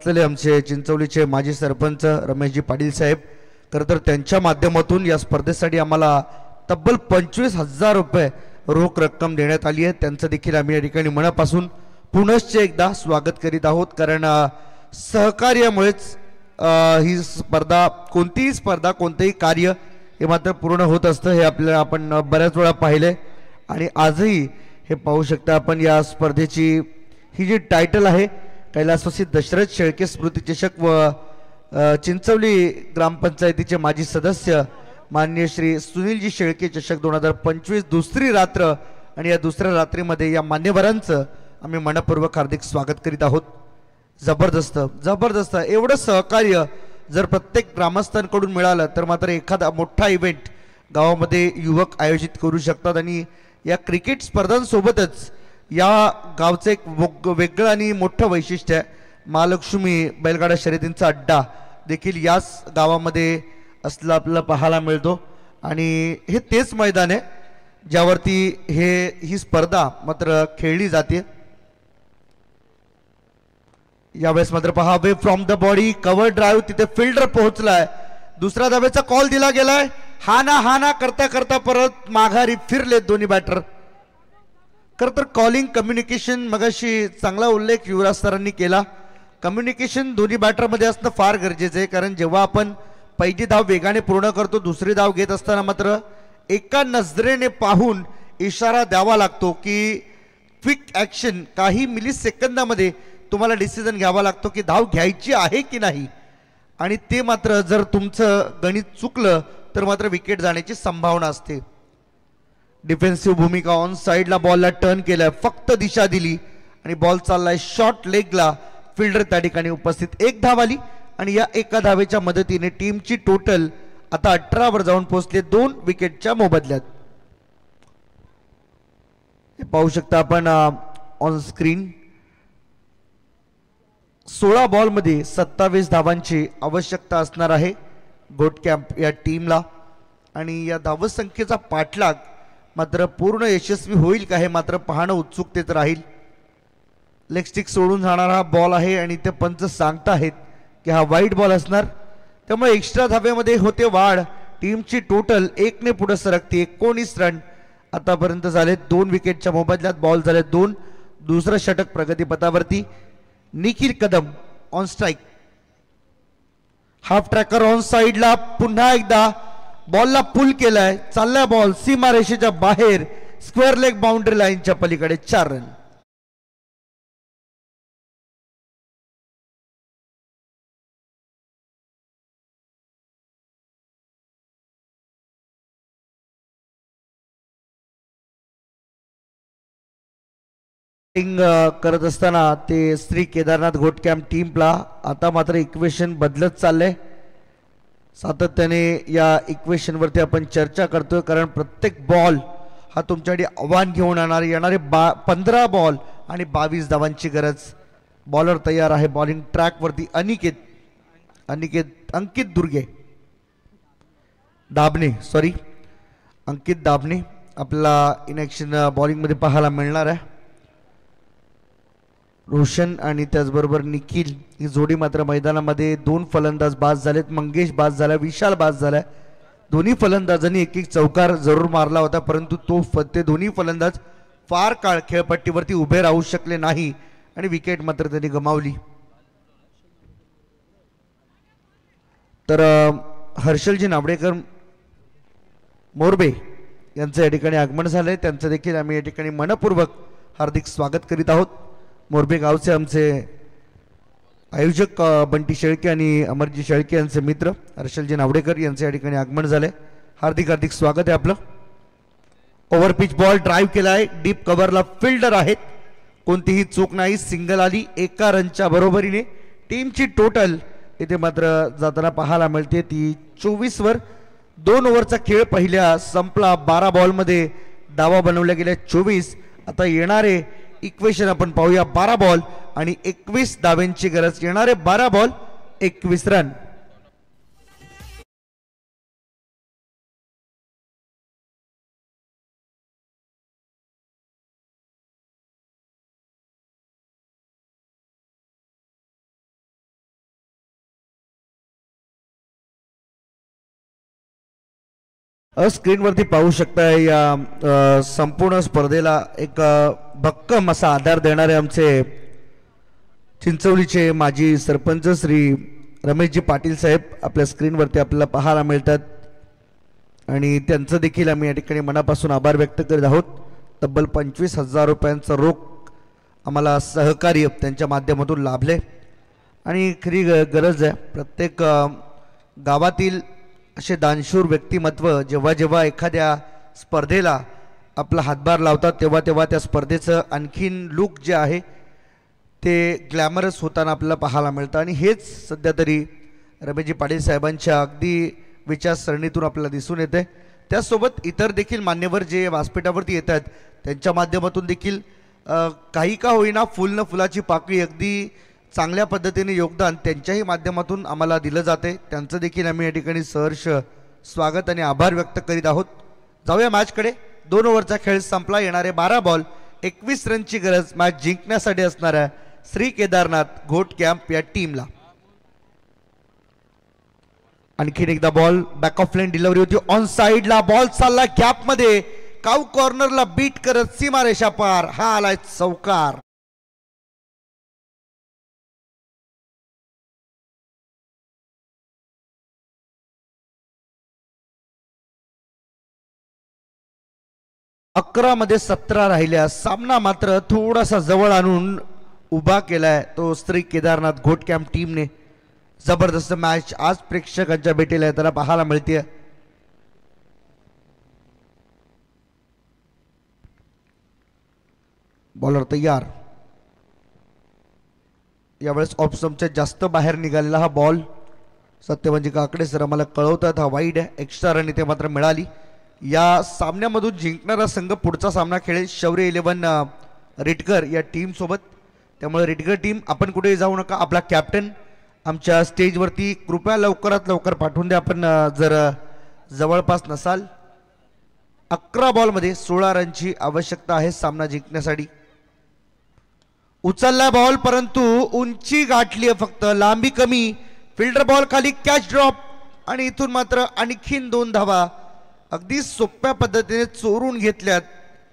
आमचे चिंचवलीचे माजी सरपंच रमेशजी पाटील साहेब, खरं तर त्यांच्या माध्यमातून या स्पर्धेसाठी आम्हाला तब्बल 25,000 रुपये रोख रक्कम देण्यात आली आहे. त्यांचं देखील आम्ही या ठिकाणी मनापासून पुनश्च एकदा स्वागत करीत आहोत. कारण सहकार्यामुळेच ही स्पर्धा, कोणतीही स्पर्धा, कोणतेही कार्य हे मात्र पूर्ण होत असतं. हे आपल्याला आपण बऱ्याच वेळा पाहिलंय आणि आजही हे पाहू शकता आपण. या स्पर्धेची ही जी टायटल आहे कैलासवासी दशरथ शेळके स्मृती चषक व चिंचवली ग्रामपंचायतीचे माजी सदस्य माननीय श्री सुनीलजी शेळके चषक 2025 दुसरी रात्र. आणि या दुसऱ्या रात्रीमध्ये या मान्यवरांचं आम्ही मनपूर्वक हार्दिक स्वागत करीत आहोत. जबरदस्त जबरदस्त एवढं सहकार्य जर प्रत्येक ग्रामस्थांकडून मिळालं तर मात्र एखादा मोठा इव्हेंट गावामध्ये युवक आयोजित करू शकतात. आणि या क्रिकेट स्पर्धांसोबतच या गावचं एक वेगळं आणि मोठं वैशिष्ट्य आहे. महालक्ष्मी बैलगाडा शर्यतींचा अड्डा देखील याच गावामध्ये असला आपल्याला पाहायला मिळतो. आणि हे तेच मैदान आहे ज्यावरती ही स्पर्धा मात्र खेळली जाते. यावेळेस मात्र पहा, way from the body cover drive, तिथे फिल्डर पोहोचलाय. दुसऱ्या धावेचा कॉल दिला गेलाय. हा ना करता करता परत माघारी फिरलेत दोन्ही बॅटर. खरं तर कॉलिंग कम्युनिकेशन मगाशी चांगला उल्लेख युवराज सरांनी केला. कम्युनिकेशन दोन्ही बॅटरमध्ये असणं फार गरजेचं आहे. कारण जेव्हा आपण पहिली धाव वेगाने पूर्ण करतो, दुसरी धाव घेत असताना मात्र एका नजरेने पाहून इशारा द्यावा लागतो की क्विक ॲक्शन, काही मिली सेकंदामध्ये तुम्हाला डिसिजन घ्यावा लागतो की धाव घ्यायची आहे की नाही. आणि ते मात्र जर तुमचं गणित चुकलं तर मात्र विकेट जाण्याची संभावना असते. डिफेन्सिव्ह भूमिका, ऑन साईडला बॉलला टर्न केलाय, फक्त दिशा दिली आणि बॉल चाललाय शॉर्ट लेगला. फिल्डर त्या ठिकाणी उपस्थित. एक धाव आली आणि या एका धावेच्या मदतीने टीमची टोटल आता 18 वर जाऊन पोहोचले 2 विकेटच्या मोबदल्यात. हे पाहू शकता आपण ऑन स्क्रीन. 16 बॉलमध्ये 27 धावांची आवश्यकता असणार आहे गोट कॅम्प या टीमला. आणि या धावसंख्येचा पाठलाग मात्र पूर्ण यशस्वी होईल का हे मात्र पाहणं उत्सुकतेत राहील. लेग स्टिक सोडून जाणारा बॉल आहे आणि ते पंच सांगताहेत की हा वाईट बॉल असणार. त्यामुळे एक्स्ट्रा धावेमध्ये होते वाढ. टीमची टोटल 1 ने पुढे सरकते. 19 रन आतापर्यंत झाले 2 विकेटच्या मोबदल्यात. बॉल झाले 2. दुसरं षटक प्रगतीपथावरती. Nikhil Kadam on strike. Half tracker on साईडला. पुन्हा एकदा बॉलला पुल केलाय. चाललाय बॉल सीमारेषेच्या बाहेर, स्क्वेअर लेग बाउंड्री लाईनच्या पलीकडे. 4 रन. करत असताना ते श्री केदारनाथ घोट कॅम्प टीमला आता मात्र इक्वेशन बदलत चाललंय. सातत्याने या इक्वेशनवरती आपण चर्चा करतोय कारण प्रत्येक बॉल हा तुमच्याकडे आव्हान घेऊन येणारे 15 बॉल आणि 22 धावांची गरज. बॉलर तयार आहे बॉलिंग ट्रॅकवरती. अंकित दुर्गे दाबणे अंकित दाबणे आपल्याला इन ॲक्शन बॉलिंगमध्ये पाहायला मिळणार आहे. रोशन आणि त्याचबरोबर निखिल ही जोडी मात्र मैदानामध्ये 2 फलंदाज बाद झालेत. मंगेश बाद झाला, विशाल बाद झाला. दोन्ही फलंदाजांनी एक चौकार जरूर मारला होता परंतु ते दोन्ही फलंदाज फार काळ खेळपट्टीवरती उभे राहू शकले नाही आणि विकेट मात्र त्यांनी गमावली. तर हर्षलजी नावडेकर मोरबे यांचं या ठिकाणी आगमन झालंय, त्यांचं देखील आम्ही या ठिकाणी मनपूर्वक हार्दिक स्वागत करीत आहोत. मोरबे गावचे आमचे आयोजक बंटी शेळके आणि अमरजी शेळके यांचे मित्र हर्षलजी नावडेकर यांचे या ठिकाणी आगमन झाले. हार्दिक हार्दिक स्वागत आहे आपलं. ओव्हरपिच बॉल ड्राईव्ह केलाय, डीप कव्हरला फिल्डर आहेत, कोणतीही चूक नाही, सिंगल आली, एका रनच्या बरोबरीने टीमची टोटल इथे मात्र जाताना पाहायला मिळते ती 24 वर. 2 ओव्हरचा खेळ पहिल्या संपला. 12 बॉलमध्ये डावा बनवल्या गेल्या 24. आता येणारे इक्वेशन आपण पाहूया. 12 बॉल आणि 21 धाव्यांची गरज. येणारे 12 बॉल 21 रन. स्क्रीनवरती पाहू शकताय या संपूर्ण स्पर्धेला एक भक्कम असा आधार देणारे आमचे चिंचवलीचे माजी सरपंच श्री रमेशजी पाटील साहेब आपल्या स्क्रीनवरती आपल्याला पाहायला मिळतात आणि त्यांचं देखील आम्ही या ठिकाणी मनापासून आभार व्यक्त करीत आहोत. तब्बल 25,000 रुपयांचं रोख आम्हाला सहकार्य त्यांच्या माध्यमातून लाभले आणि खरी गरज आहे. प्रत्येक गावातील असे दानशूर व्यक्तिमत्व जेव्हा जेव्हा एखाद्या स्पर्धेला आपला हातभार लावतात तेव्हा तेव्हा त्या स्पर्धेचं आणखीन लुक जे आहे ते ग्लॅमरस होताना आपल्याला पाहायला मिळतं आणि हेच सध्या तरी रमेशजी पाटील साहेबांच्या अगदी विचारसरणीतून आपल्याला दिसून येते. त्याचसोबत इतर देखील मान्यवर जे व्यासपीठावरती येतात त्यांच्या माध्यमातून देखील काही का होईना फुल न फुलाची पाकळी अगदी चांगल्या पद्धतीने योगदान त्यांच्याही माध्यमातून आम्हाला दिलं जाते. त्यांचं देखील आम्ही या ठिकाणी सहर्ष स्वागत आणि आभार व्यक्त करीत आहोत. जाऊया मॅचकडे. 2 ओव्हरचा खेळ संपला. येणारे 12 बॉल 21 रनची गरज मॅच जिंकण्यासाठी असणाऱ्या श्री केदारनाथ घोट कॅम्प या टीमला. आणखीन एकदा ball back of line delivery होती, ऑन साइडला बॉल चालला गॅप मध्ये, काऊ कॉर्नरला बीट करत सीमारेषा पार. हा आलाय चौकार. अकरा मध्ये 17 राहिल्या. सामना मात्र थोडासा जवळ आणून उभा केलाय तो श्री केदारनाथ घोट कॅम्प टीमने. जबरदस्त मॅच आज प्रेक्षकांच्या भेटीला त्याला पाहायला मिळते. बॉलर तयार. यावेळेस ऑफ स्टंपच्या जास्त बाहेर निघालेला हा बॉल सत्यवंजी काकडे सर आम्हाला कळवतात हा वाईड आहे. एक्स्ट्रा रन इथे मात्र मिळाली. या सामन्यामधून जिंकणारा संघ पुढचा सामना खेळेल शौर्य 11 रिटकर या टीम सोबत. त्यामुळे रिटकर टीम आपण कुठेही जाऊ नका. आपला कॅप्टन आमच्या स्टेजवरती कृपया लवकरात लवकर पाठवून द्या आपण जर जवळपास नसाल. 11 बॉलमध्ये 16 रनची आवश्यकता आहे सामना जिंकण्यासाठी. उचलला बॉल परंतु उंची गाठली फक्त, लांबी कमी. फिल्डर बॉल खाली, कॅच ड्रॉप आणि इथून मात्र आणखीन 2 धावा अगदी सोप्या पद्धतीने चोरून घेतल्यात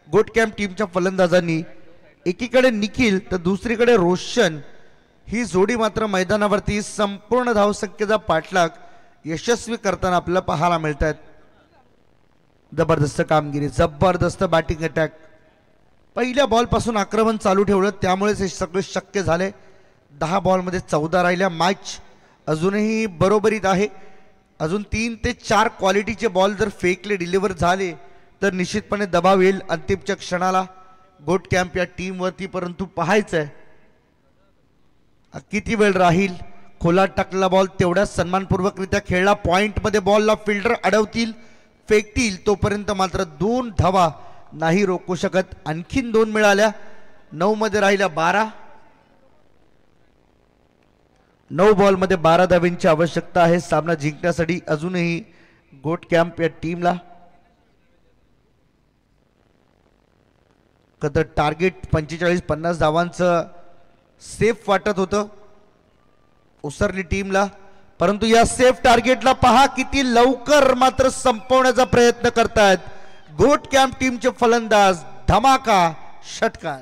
गोट कॅम्प टीमच्या फलंदाजांनी. एकीकडे निखिल तर दुसरीकडे रोशन. ही जोडी मात्र मैदानावरती संपूर्ण धावसंख्येचा पाठलाग यशस्वी करताना आपल्याला पाहायला मिळत आहेत. जबरदस्त कामगिरी, जबरदस्त बॅटिंग अटॅक. पहिल्या बॉलपासून आक्रमण चालू ठेवलं त्यामुळेच हे सगळं शक्य झाले. 10 बॉलमध्ये 14 राहिल्या. मॅच अजूनही बरोबरीत आहे. अजून 3 ते 4 क्वालिटीचे बॉल जर फेकले, डिलिव्हर झाले तर निश्चितपणे दबाव येईल अंतिमच्या क्षणाला गोट कॅम्प या टीमवरती. परंतु पाहायचं आहे किती वेळ राहील. खोलात टाकलेला बॉल तेवढ्याच सन्मानपूर्वकरित्या खेळला. पॉइंटमध्ये बॉलला फिल्डर अडवतील, फेकतील तोपर्यंत मात्र 2 धावा नाही रोखू शकत. आणखीन 2 मिळाल्या. 9 मध्ये राहिल्या 12. 9 बॉलमध्ये 12 धावांची आवश्यकता आहे सामना जिंकण्यासाठी अजूनही गोट कॅम्प या टीमला. तर टार्गेट 45-50 धावांचं सेफ वाटत होतं उसरली टीमला. परंतु या सेफ टार्गेटला पहा किती लवकर मात्र संपवण्याचा प्रयत्न करतायत गोट कॅम्प टीमचे फलंदाज. धमाका षटकार.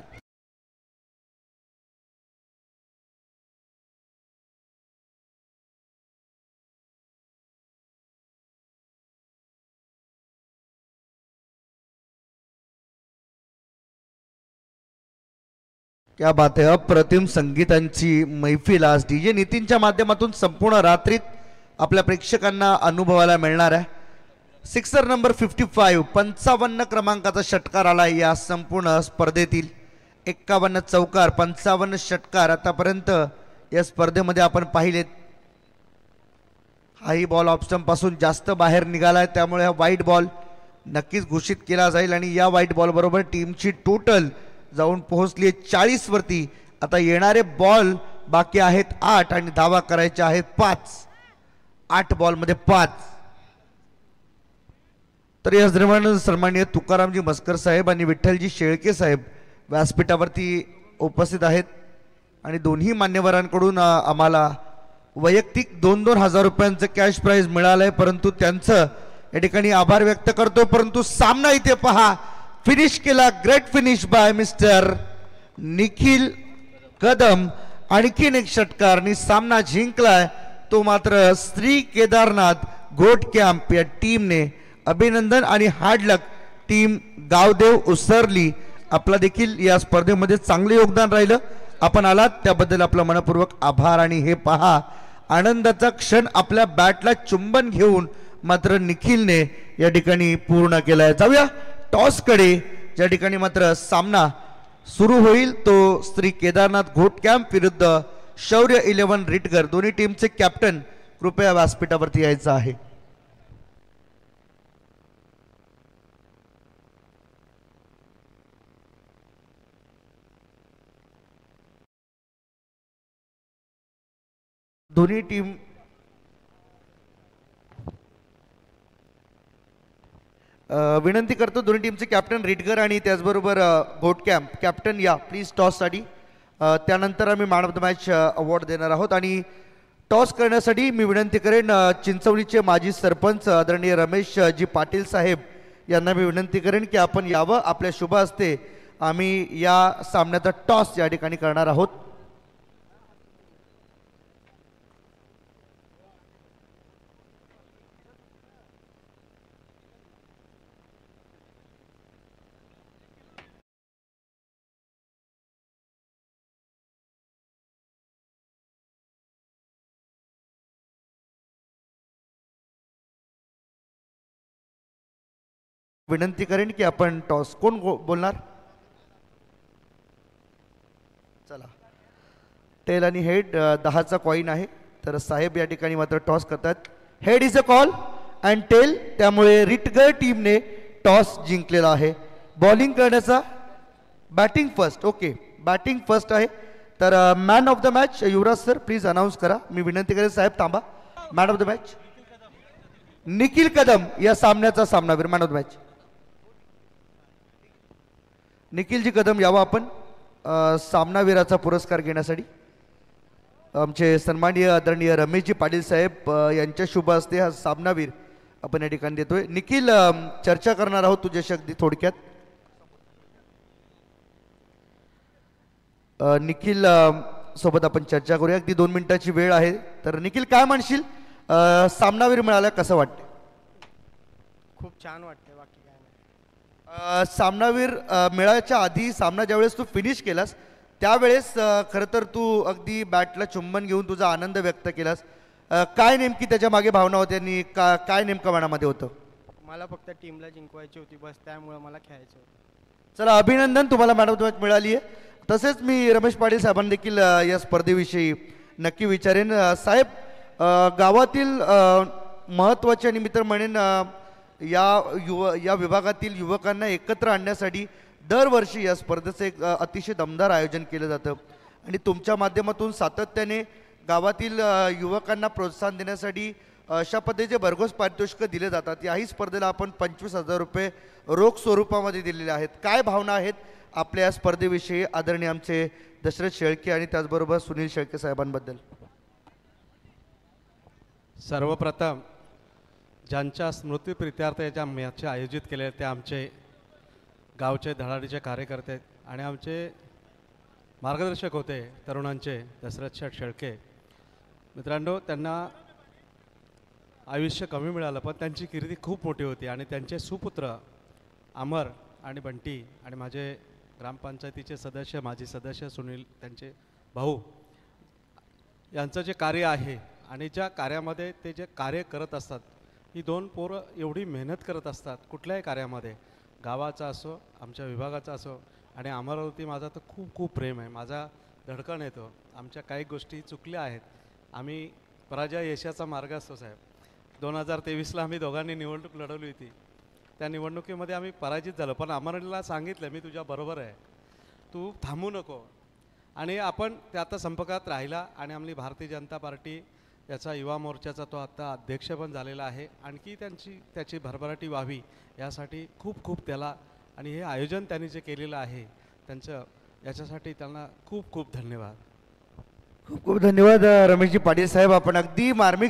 क्या बात आहे. अप्रतिम संगीतांची मैफिल आज DJ नितीनच्या माध्यमातून संपूर्ण रात्रीत आपल्या प्रेक्षकांना अनुभवायला मिळणार आहे. सिक्सर नंबर 55 55 क्रमांकाचा षटकार आला या संपूर्ण स्पर्धेतील. 51 चौकार 55 षटकार आतापर्यंत या स्पर्धेमध्ये आपण पाहिलेत. हाही बॉल ऑप्स्टम्प पासून जास्त बाहेर निघालाय, त्यामुळे हा वाईट बॉल नक्कीच घोषित केला जाईल आणि या वाईट बॉल बरोबर टीमची टोटल जाऊन पोहोचली 40 वरती. आता येणारे बॉल बाकी आहेत 8 आणि धावा करायच्या आहेत 5. 8 बॉलमध्ये 5. तर या दरम्यान सन्माननीय तुकारामजी मस्कर साहेब आणि विठ्ठलजी शेळके साहेब व्यासपीठावरती उपस्थित आहेत आणि दोन्ही मान्यवरांकडून आम्हाला वैयक्तिक 2-2 हजार रुपयांचं कॅश प्राइज मिळालंय, परंतु त्यांचं या ठिकाणी आभार व्यक्त करतो. परंतु सामना इथे पहा फिनिश केला. Great finish by mister Nikhil Kadam. आणखीन एक षटकारनी सामना जिंकलाय, तो मात्र श्री केदारनाथ गोट कॅम्प या टीमने. अभिनंदन आणि हार्ड लक टीम गावदेव उसरली. आपला देखील या स्पर्धेमध्ये चांगले योगदान राहिलं. आपण आलात त्याबद्दल आपला मनपूर्वक आभार. आणि हे पहा आनंदाचा क्षण आपल्या बॅटला चुंबन घेऊन मात्र निखिलने या ठिकाणी पूर्ण केलाय. जाऊया टॉसकडे, ज्या ठिकाणी मात्र सामना सुरू होईल तो श्री केदारनाथ घोट कॅम्प विरुद्ध शौर्य 11 रिटगर. दोन्ही टीमचे कॅप्टन कृपया व्यासपीठावरती यायचं आहे. दोन्ही टीम विनंती करतो दोन्ही टीमचे कॅप्टन रिटगर आणि त्याचबरोबर गोट कॅम्प कॅप्टन या प्लीज टॉससाठी. त्यानंतर आम्ही man of the match award देणार आहोत. आणि टॉस करण्यासाठी मी विनंती करेन चिंचवलीचे माजी सरपंच आदरणीय रमेश जी पाटील साहेब यांना मी विनंती करेन की आपण यावं. आपल्या शुभ हस्ते आम्ही या सामन्याचा टॉस या ठिकाणी करणार आहोत. विनंती करेन की आपण टॉस कोण बोलणार. चला टेल आणि हेड 10चा कॉइन आहे, तर साहेब या ठिकाणी मात्र टॉस करतात. Head is a call and tail, त्यामुळे रिटगर टीमने टॉस जिंकलेला आहे. बॉलिंग करण्याचा batting first. Okay batting first आहे. तर man of the match Yuvraj sir please announce करा. मी विनंती करेन साहेब थांबा. Man of the match Nikhil Kadam या सामन्याचा सामनावीर. मॅन ऑफ द मॅच निखिलजी कदम यावं आपण सामनावीराचा पुरस्कार घेण्यासाठी. आमचे सन्माननीय आदरणीय रमेशजी पाटील साहेब यांच्या शुभ हस्ते हा सामनावीर आपण या ठिकाणी देतोय. निखिल चर्चा करणार आहोत तुझ्याशी अगदी थोडक्यात. निखिल सोबत आपण चर्चा करूया. अगदी 2 मिनिटाची वेळ आहे. तर निखिल काय म्हणशील, सामनावीर मिळाला कसं वाटतं? खूप छान वाटते, बाकी काय नाही. सामनावीर मिळायच्या आधी सामना ज्यावेळेस तू फिनिश केलास त्यावेळेस खरं तर तू अगदी बॅटला चुंबन घेऊन तुझा आनंद व्यक्त केलास. काय नेमकी त्याच्या मागे भावना होती आणि काय नेमकं मनामध्ये होतं? मला फक्त टीमला जिंकवायची होती बस, त्यामुळे मला खेळायचं होतं. चला अभिनंदन, तुम्हाला मॅन ऑफ द मॅच मिळाली आहे. तसेच मी रमेश पाटील साहेबांना देखील या स्पर्धेविषयी नक्की विचारेन. साहेब गावातील महत्त्वाचे आणि मित्र म्हणेन या विभागातील युवकांना एकत्र आणण्यासाठी दरवर्षी या स्पर्धेचं एक अतिशय दमदार आयोजन केलं जातं आणि तुमच्या माध्यमातून सातत्याने गावातील युवकांना प्रोत्साहन देण्यासाठी अशा पद्धतीचे भरघोस पारितोषिकं दिले जातात. याही स्पर्धेला आपण 25,000 रुपये रोख स्वरूपामध्ये दिलेले आहेत. काय भावना आहेत आपल्या या स्पर्धेविषयी आदरणीय आमचे दशरथ शेळके आणि त्याचबरोबर सुनील शेळके साहेबांबद्दल? सर्वप्रथम ज्यांच्या स्मृतिप्रित्यार्थ याच्या मॅच आयोजित केले ते आमचे गावचे धडाडीचे कार्यकर्ते आणि आमचे मार्गदर्शक होते तरुणांचे दशरथ शेळके. मित्रांनो, त्यांना आयुष्य कमी मिळालं पण त्यांची कीर्ती खूप मोठी होती आणि त्यांचे सुपुत्र अमर आणि बंटी आणि माझे ग्रामपंचायतीचे सदस्य, माजी सदस्य सुनील, त्यांचे भाऊ यांचं जे कार्य आहे आणि ज्या कार्यामध्ये ते जे कार्य करत असतात, ही दोन पोरं एवढी मेहनत करत असतात कुठल्याही कार्यामध्ये, गावाचा असो, आमच्या विभागाचा असो. आणि अमरावती माझा तर खूप खूप प्रेम आहे, माझा धडकन येतो. आमच्या काही गोष्टी चुकल्या आहेत, आम्ही पराजय यशाचा मार्ग असतो साहेब. 2023ला आम्ही दोघांनी निवडणूक लढवली होती, त्या निवडणुकीमध्ये आम्ही पराजित झालो. पण अमरावतीला सांगितलं मी तुझ्या बरोबर आहे, तू थांबू नको. आणि आपण त्या आता संपर्कात राहिला आणि आमची भारतीय जनता पार्टी याचा युवा मोर्चाचा तो आता अध्यक्ष पण झालेला आहे. आणखी त्याची भरभराटी व्हावी यासाठी खूप खूप त्याला, आणि हे आयोजन त्यांनी जे केलेलं आहे त्यांचं, याच्यासाठी त्यांना खूप खूप धन्यवाद. खूप खूप धन्यवाद रमेशजी पाटील साहेब. आपण अगदी मार्मिक